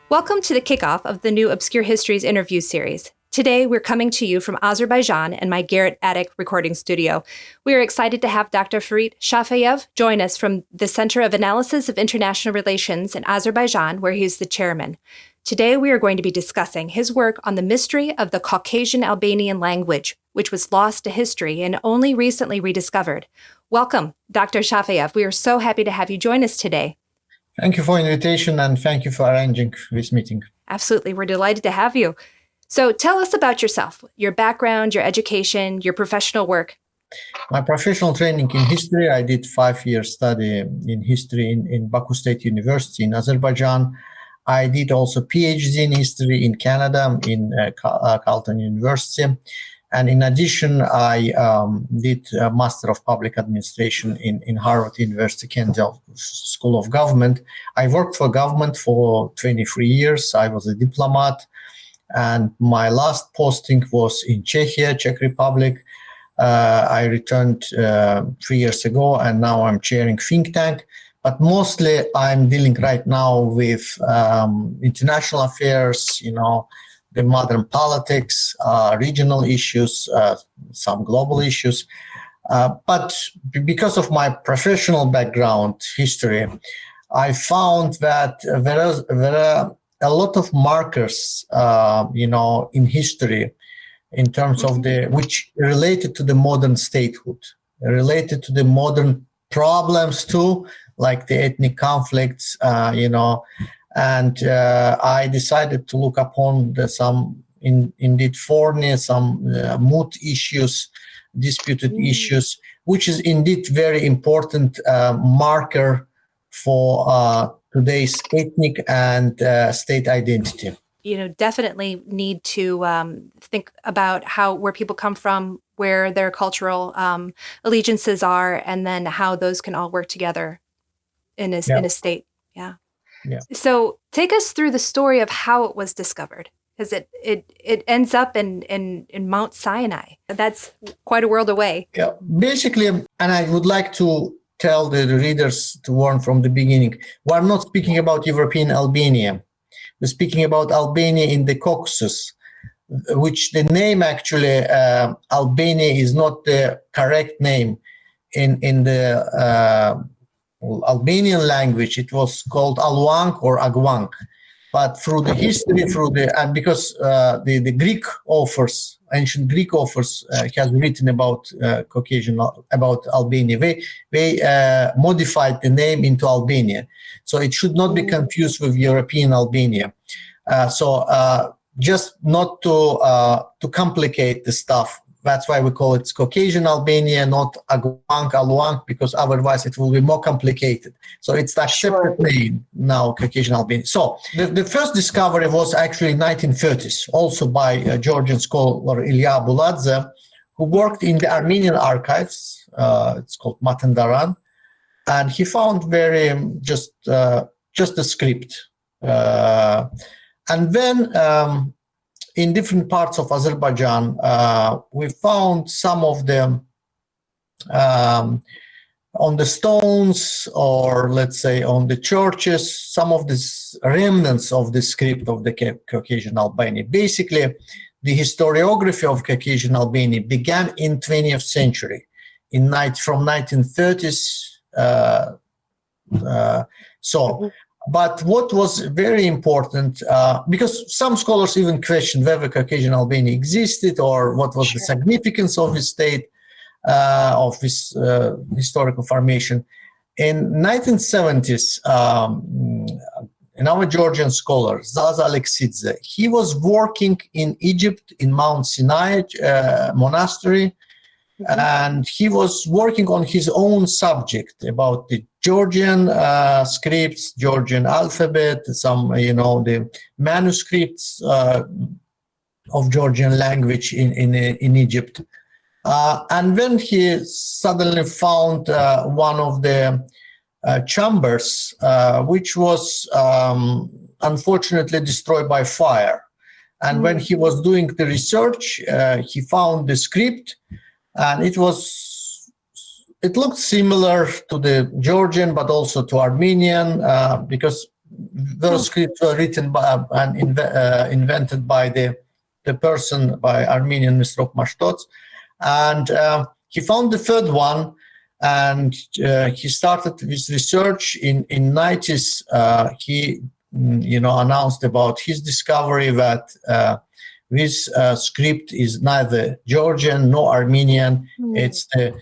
Welcome to the kickoff of the new Obscure Histories interview series. Today, we're coming to you from Azerbaijan and my garret attic recording studio. We are excited to have Dr. Farid Shafiyev join us from the Center of Analysis of International Relations in Azerbaijan, where he's the chairman. Today, we are going to be discussing his work on the mystery of the Caucasian Albanian language, which was lost to history and only recently rediscovered. Welcome, Dr. Shafiyev. We are so happy to have you join us today. Thank you for the invitation and thank you for arranging this meeting. Absolutely. We're delighted to have you. So tell us about yourself, your background, your education, your professional work. My professional training in history, I did 5-year study in history in Baku State University in Azerbaijan. I did also PhD in history in Canada in Carleton University. And in addition, I did a Master of Public Administration in Harvard University Kendall School of Government. I worked for government for 23 years. I was a diplomat. And my last posting was in Czechia, Czech Republic. I returned 3 years ago, and now I'm chairing think tank. But mostly I'm dealing right now with international affairs, the modern politics, regional issues, some global issues. But because of my professional background, history, I found that there are a lot of markers, in history, in terms of which related to the modern statehood, related to the modern problems too, like the ethnic conflicts, And I decided to look upon some thorny, some moot issues, disputed issues, which is indeed very important marker for today's ethnic and state identity. Definitely need to think about where people come from, where their cultural allegiances are, and then how those can all work together in a state. Yeah. Yeah. So take us through the story of how it was discovered, because it ends up in Mount Sinai. That's quite a world away. Yeah, basically, and I would like to tell the readers to warn from the beginning, we're not speaking about European Albania. We're speaking about Albania in the Caucasus, which the name actually, Albania is not the correct name in the Albanian language. It was called Alwang or Agwang, but through the history, and because the Greek authors, ancient Greek authors, has written about about Albania, they modified the name into Albania, so it should not be confused with European Albania. Just not to complicate the stuff. That's why we call it Caucasian Albania, not Agwang, Alwang, because otherwise it will be more complicated. So it's that separate name now, Caucasian Albania. So the first discovery was actually in 1930s, also by Georgian scholar Ilya Buladze, who worked in the Armenian archives. It's called Matandaran, and he found just a script, and then. In different parts of Azerbaijan, we found some of them on the stones, or let's say on the churches, some of the remnants of the script of the Caucasian Albania. Basically, the historiography of Caucasian Albania began in 20th century, from 1930s. But what was very important, because some scholars even questioned whether Caucasian Albania existed or what was the significance of this state, of this historical formation. In 1970s, another Georgian scholar, Zaza Alexidze, he was working in Egypt in Mount Sinai monastery, and he was working on his own subject about the Georgian scripts, Georgian alphabet, some, the manuscripts of Georgian language in Egypt. And then he suddenly found one of the chambers, which was unfortunately destroyed by fire. And when he was doing the research, he found the script, and it looked similar to the Georgian, but also to Armenian, because those scripts were written by and invented by the person, by Armenian Mr. Mashtots. And he found the third one, and he started his research in 90s. He announced about his discovery that this script is neither Georgian nor Armenian. It's the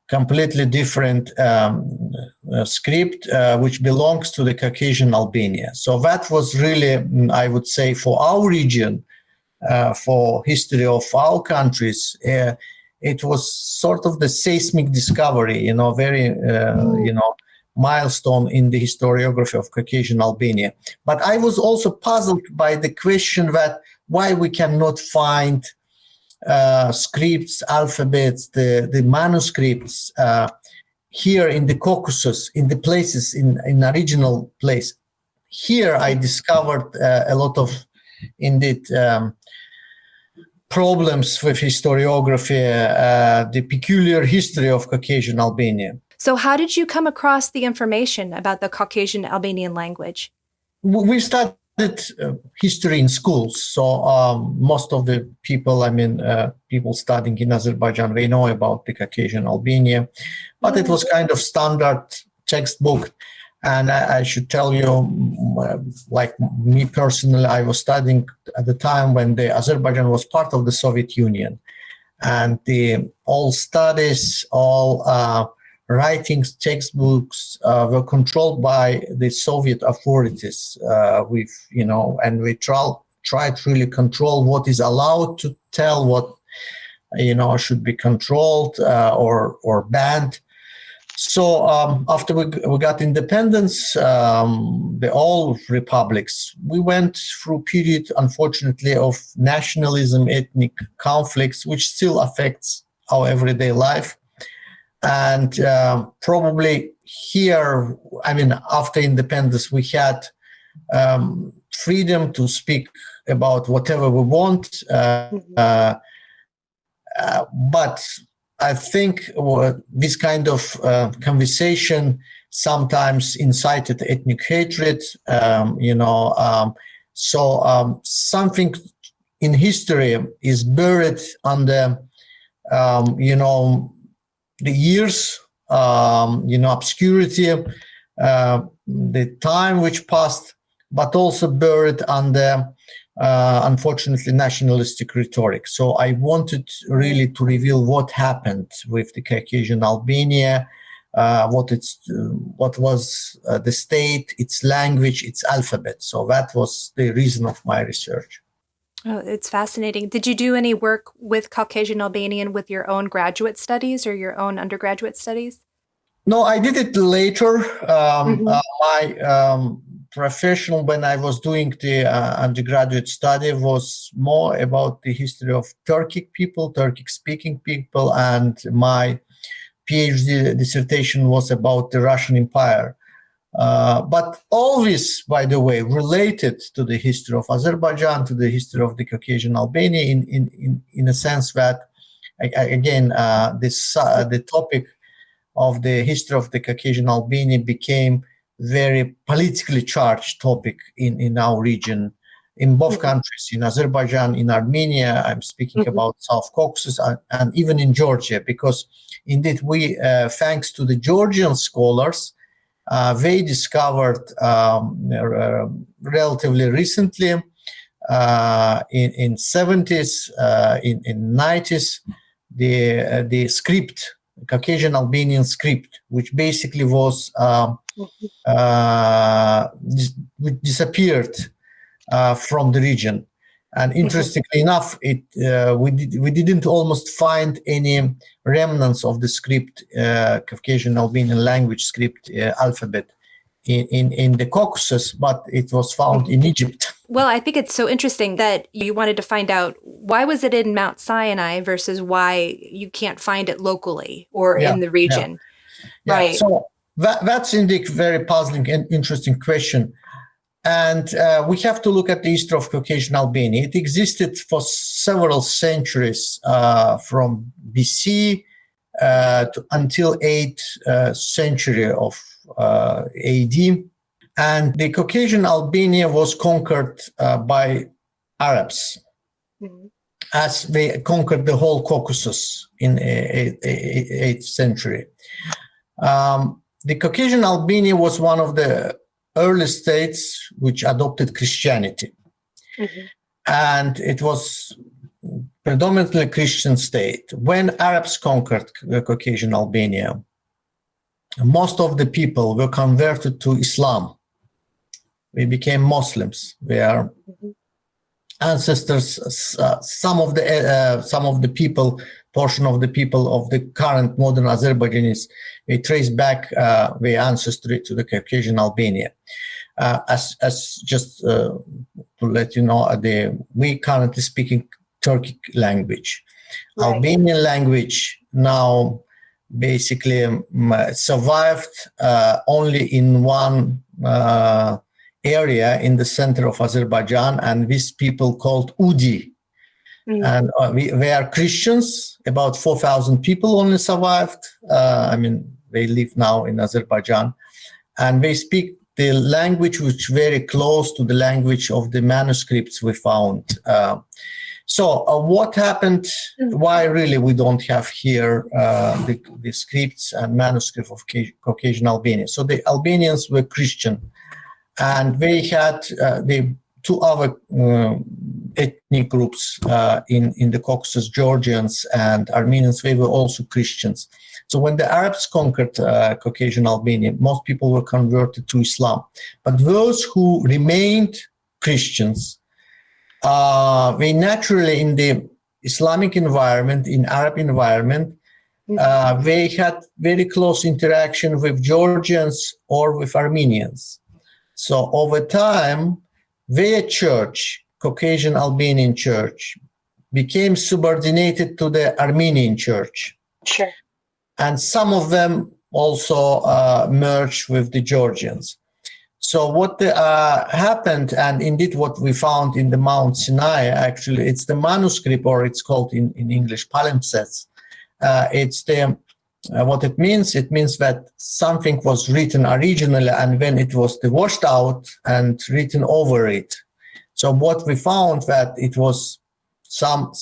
completely different script which belongs to the Caucasian Albania. So that was really, I would say, for our region, for history of our countries, it was sort of the seismic discovery, very, milestone in the historiography of Caucasian Albania. But I was also puzzled by the question that why we cannot find scripts, alphabets, the manuscripts here in the Caucasus, in the places, in original place. Here I discovered a lot of, indeed, problems with historiography, the peculiar history of Caucasian Albania. So how did you come across the information about the Caucasian Albanian language? We studied history in schools. So most of the people, people studying in Azerbaijan, they know about the Caucasian Albania, but it was kind of standard textbook. And I should tell you, like me personally, I was studying at the time when Azerbaijan was part of the Soviet Union. And all studies, all writings, textbooks were controlled by the Soviet authorities. And we tried to really control what is allowed to tell, what should be controlled or banned. So after we got independence, all republics, we went through a period, unfortunately, of nationalism, ethnic conflicts, which still affects our everyday life. And probably here, after independence, we had freedom to speak about whatever we want. But I think this kind of conversation sometimes incited ethnic hatred, so something in history is buried under, the years, obscurity, the time which passed, but also buried under, unfortunately, nationalistic rhetoric. So I wanted really to reveal what happened with the Caucasian Albania, what was the state, its language, its alphabet. So that was the reason of my research. Oh, it's fascinating. Did you do any work with Caucasian Albanian with your own graduate studies or your own undergraduate studies? No, I did it later. My professional, when I was doing the undergraduate study, was more about the history of Turkic people, Turkic-speaking people, and my PhD dissertation was about the Russian Empire. But all this, by the way, related to the history of Azerbaijan, to the history of the Caucasian Albania, in a sense that, again, the topic of the history of the Caucasian Albania became very politically charged topic in our region, in both countries, in Azerbaijan, in Armenia. I'm speaking about South Caucasus, and even in Georgia, because indeed we, thanks to the Georgian scholars, they discovered relatively recently, in 70s, in 90s, the script, Caucasian Albanian script, which basically was disappeared from the region. And interestingly enough, we didn't almost find any remnants of the script, Caucasian Albanian language script alphabet in the Caucasus, but it was found in Egypt. Well, I think it's so interesting that you wanted to find out why was it in Mount Sinai versus why you can't find it locally or in the region. Yeah. Right. So that's indeed a very puzzling and interesting question. And we have to look at the history of Caucasian Albania. It existed for several centuries, from BC until 8th century of AD. And the Caucasian Albania was conquered by Arabs, as they conquered the whole Caucasus in 8th century. The Caucasian Albania was one of the early states which adopted Christianity. And it was predominantly a Christian state. When Arabs conquered the Caucasian Albania, most of the people were converted to Islam. We became Muslims. We are ancestors. Some of the people, portion of the people of the current modern Azerbaijanis, they trace back their ancestry to the Caucasian Albania. As just to let you know, we currently speaking Turkic language. Right. Albanian language now basically survived only in one area in the center of Azerbaijan, and these people called Udi. And they are Christians. About 4,000 people only survived. They live now in Azerbaijan, and they speak the language which very close to the language of the manuscripts we found. So what happened? Why really we don't have here the scripts and manuscripts of Caucasian Albania? So the Albanians were Christian, and they had the two other ethnic groups in the Caucasus, Georgians and Armenians. They were also Christians. So when the Arabs conquered Caucasian Albania, most people were converted to Islam. But those who remained Christians, they naturally, in the Islamic environment, in Arab environment, they had very close interaction with Georgians or with Armenians. So over time, their church, Caucasian Albanian church, became subordinated to the Armenian church. Sure. And some of them also merged with the Georgians. So what happened, and indeed what we found in the Mount Sinai, actually, it's the manuscript, or it's called in English palimpsests. It's the what it means. It means that something was written originally, and then it was washed out and written over it. So what we found that it was some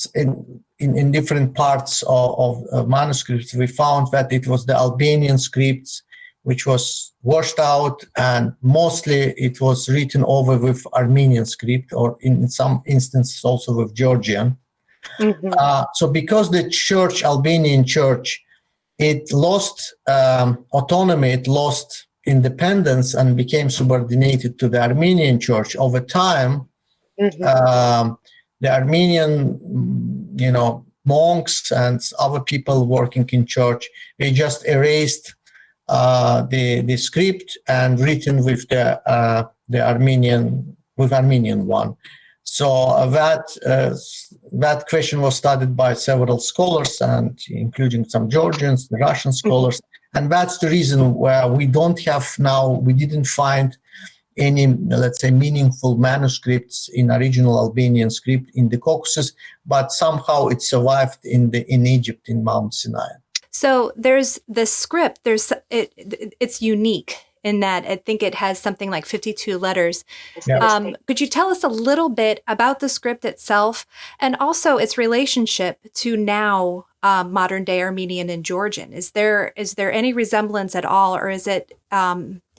in different parts of manuscripts, we found that it was the Albanian scripts which was washed out, and mostly it was written over with Armenian script, or in some instances also with Georgian. So because the church, Albanian church, it lost autonomy, it lost independence and became subordinated to the Armenian church over time. The Armenian, monks and other people working in church, they just erased the script and written with the Armenian one. So that question was studied by several scholars, and including some Georgians, the Russian scholars, and that's the reason where we didn't find any, let's say, meaningful manuscripts in original Albanian script in the Caucasus, but somehow it survived in Egypt, in Mount Sinai. So there's the script. It's unique in that I think it has something like 52 letters. Yeah. Could you tell us a little bit about the script itself, and also its relationship to now modern day Armenian and Georgian? Is there any resemblance at all, or is it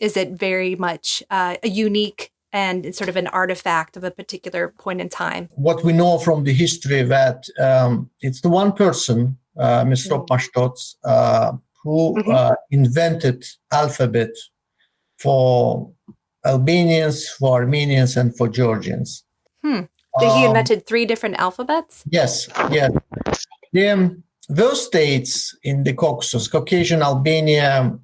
very much a unique and sort of an artifact of a particular point in time? What we know from the history that it's the one person, Mr. Mashtots, who invented alphabet for Albanians, for Armenians, and for Georgians. He invented 3 different alphabets? Yes. Those states in the Caucasus, Caucasian Albania,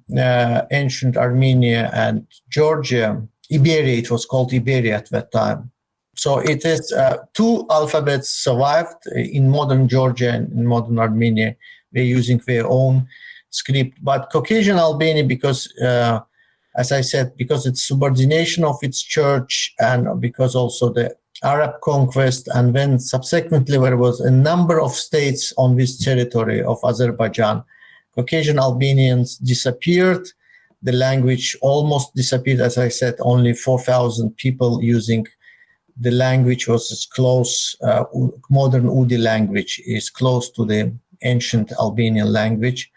ancient Armenia, and Georgia, Iberia, it was called Iberia at that time. So it is 2 alphabets survived in modern Georgia and in modern Armenia. They're using their own script. But Caucasian Albania, because, as I said, because it's subordination of its church, and because also the Arab conquest, and then subsequently there was a number of states on this territory of Azerbaijan, Caucasian Albanians disappeared. the language almost disappeared. As I said, only 4,000 people using the language was as close, modern Udi language is close to the ancient Albanian language.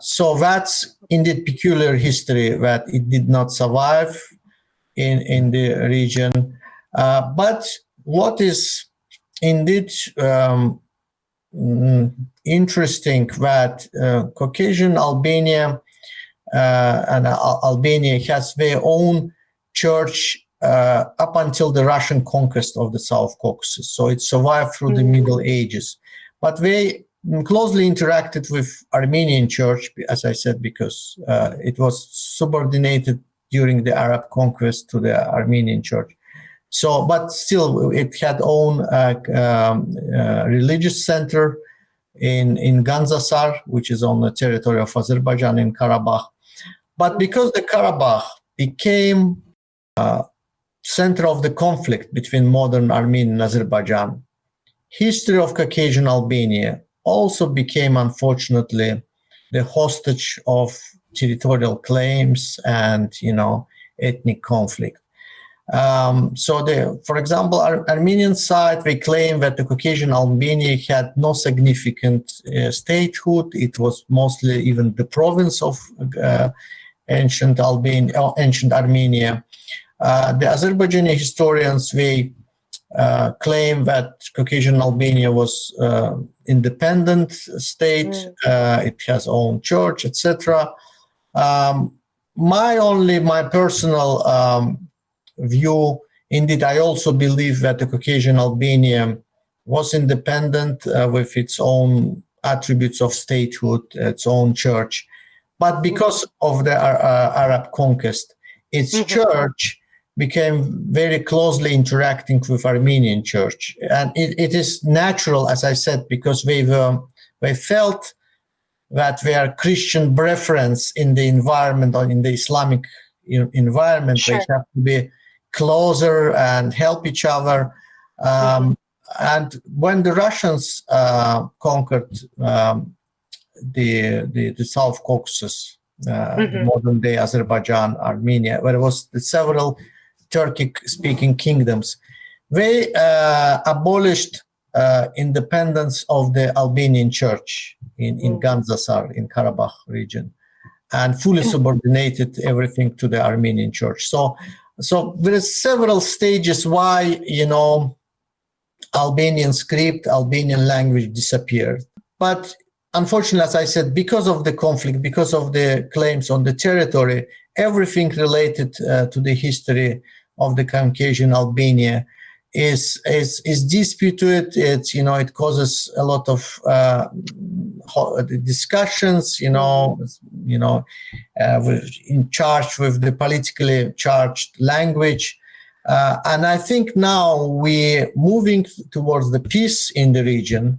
So that's indeed peculiar history that it did not survive in the region. But what is indeed interesting that Caucasian Albania and Albania has their own church up until the Russian conquest of the South Caucasus. So it survived through the Middle Ages. But they closely interacted with Armenian church, as I said, because it was subordinated during the Arab conquest to the Armenian church. So, but still, it had own religious center in Gandzasar, which is on the territory of Azerbaijan in Karabakh. But because the Karabakh became center of the conflict between modern Armenia and Azerbaijan, history of Caucasian Albania also became, unfortunately, the hostage of territorial claims and, ethnic conflict. For example, Armenian side, they claim that the Caucasian Albania had no significant statehood. It was mostly even the province of ancient Armenia. The Azerbaijani historians, they claim that Caucasian Albania was independent state. It has own church, etc. My personal view, indeed, I also believe that the Caucasian Albania was independent with its own attributes of statehood, its own church. But because of the Arab conquest, its church became very closely interacting with Armenian church. And it is natural, as I said, because they felt that their Christian preference in the environment or in the Islamic environment, they have to be closer and help each other. And when the Russians conquered the South Caucasus, the modern day Azerbaijan, Armenia, where there was several Turkic-speaking kingdoms, they abolished independence of the Albanian church in Gandzasar, in Karabakh region, and fully subordinated everything to the Armenian church. So there are several stages why, Albanian script, Albanian language disappeared. But unfortunately, as I said, because of the conflict, because of the claims on the territory, everything related to the history of the Caucasian Albania is disputed. It's, it causes a lot of discussions, in charge with the politically charged language. And I think now we're moving towards the peace in the region,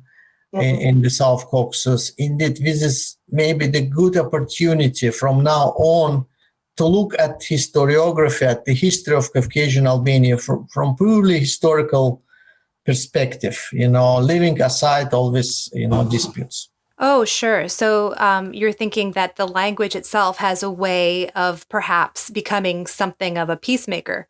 in the South Caucasus. Indeed, this is maybe the good opportunity from now on to look at historiography, at the history of Caucasian Albania from purely historical perspective, leaving aside all these, disputes. Oh, sure. So you're thinking that the language itself has a way of perhaps becoming something of a peacemaker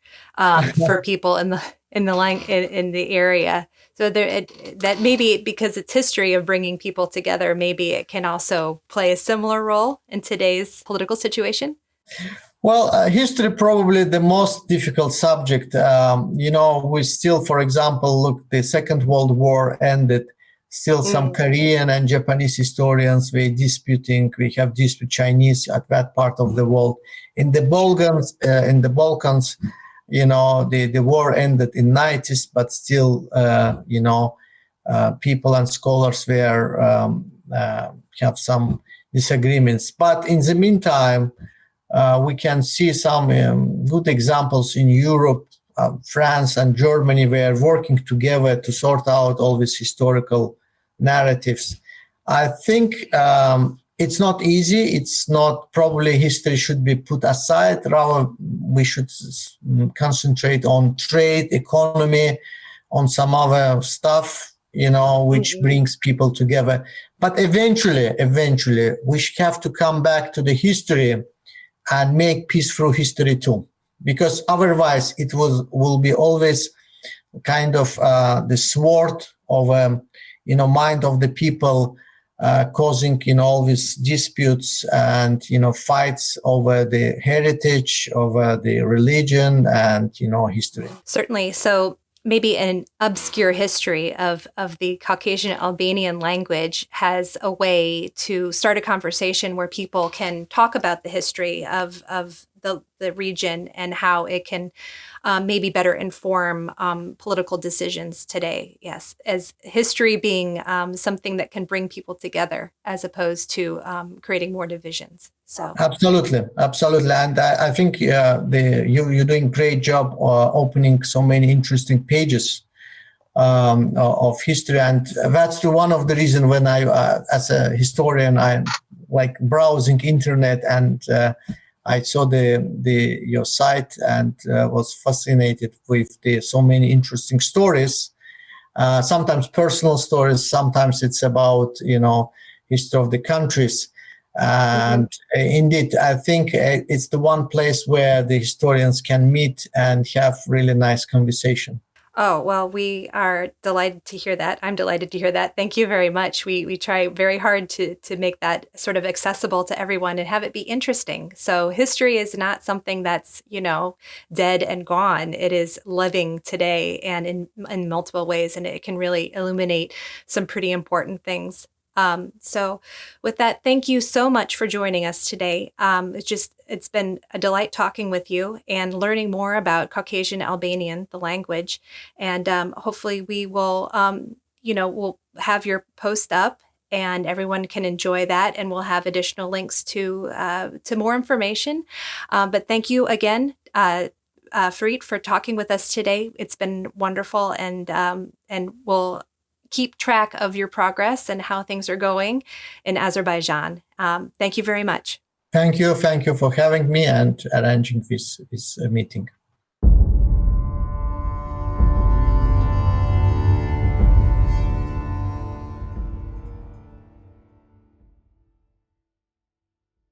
for people in the area. So that maybe because its history of bringing people together, maybe it can also play a similar role in today's political situation. Well, history probably the most difficult subject. We still, for example, look, the Second World War ended. Still, some Korean and Japanese historians we have dispute Chinese at that part of the world. In the Balkans, the war ended in 90s, but still, people and scholars there have some disagreements. But in the meantime, we can see some good examples in Europe. France and Germany were working together to sort out all these historical narratives. I think it's not easy. It's not, probably history should be put aside. Rather, we should concentrate on trade, economy, on some other stuff, which brings people together. But eventually, we have to come back to the history and make peace through history too, because otherwise it will be always kind of the sword of mind of the people, causing all these disputes and fights over the heritage, over the religion, and history. Certainly. So maybe an obscure history of the Caucasian Albanian language has a way to start a conversation where people can talk about the history of the region and how it can maybe better inform political decisions today. Yes, as history being something that can bring people together as opposed to creating more divisions. So absolutely, and I think you're doing a great job opening so many interesting pages of history, and that's one of the reasons when I, as a historian, I like browsing internet and. I saw your site and was fascinated with so many interesting stories. Sometimes personal stories. Sometimes it's about history of the countries. And indeed, I think it's the one place where the historians can meet and have really nice conversation. Oh, well, we are delighted to hear that. I'm delighted to hear that. Thank you very much. We try very hard to make that sort of accessible to everyone and have it be interesting. So history is not something that's, dead and gone. It is living today and in multiple ways, and it can really illuminate some pretty important things. So with that, thank you so much for joining us today. It's been a delight talking with you and learning more about Caucasian Albanian, the language. And hopefully we will, we'll have your post up and everyone can enjoy that. And we'll have additional links to more information. But thank you again, Farid, for talking with us today. It's been wonderful, and we'll keep track of your progress and how things are going in Azerbaijan. Thank you very much. Thank you for having me and arranging this meeting.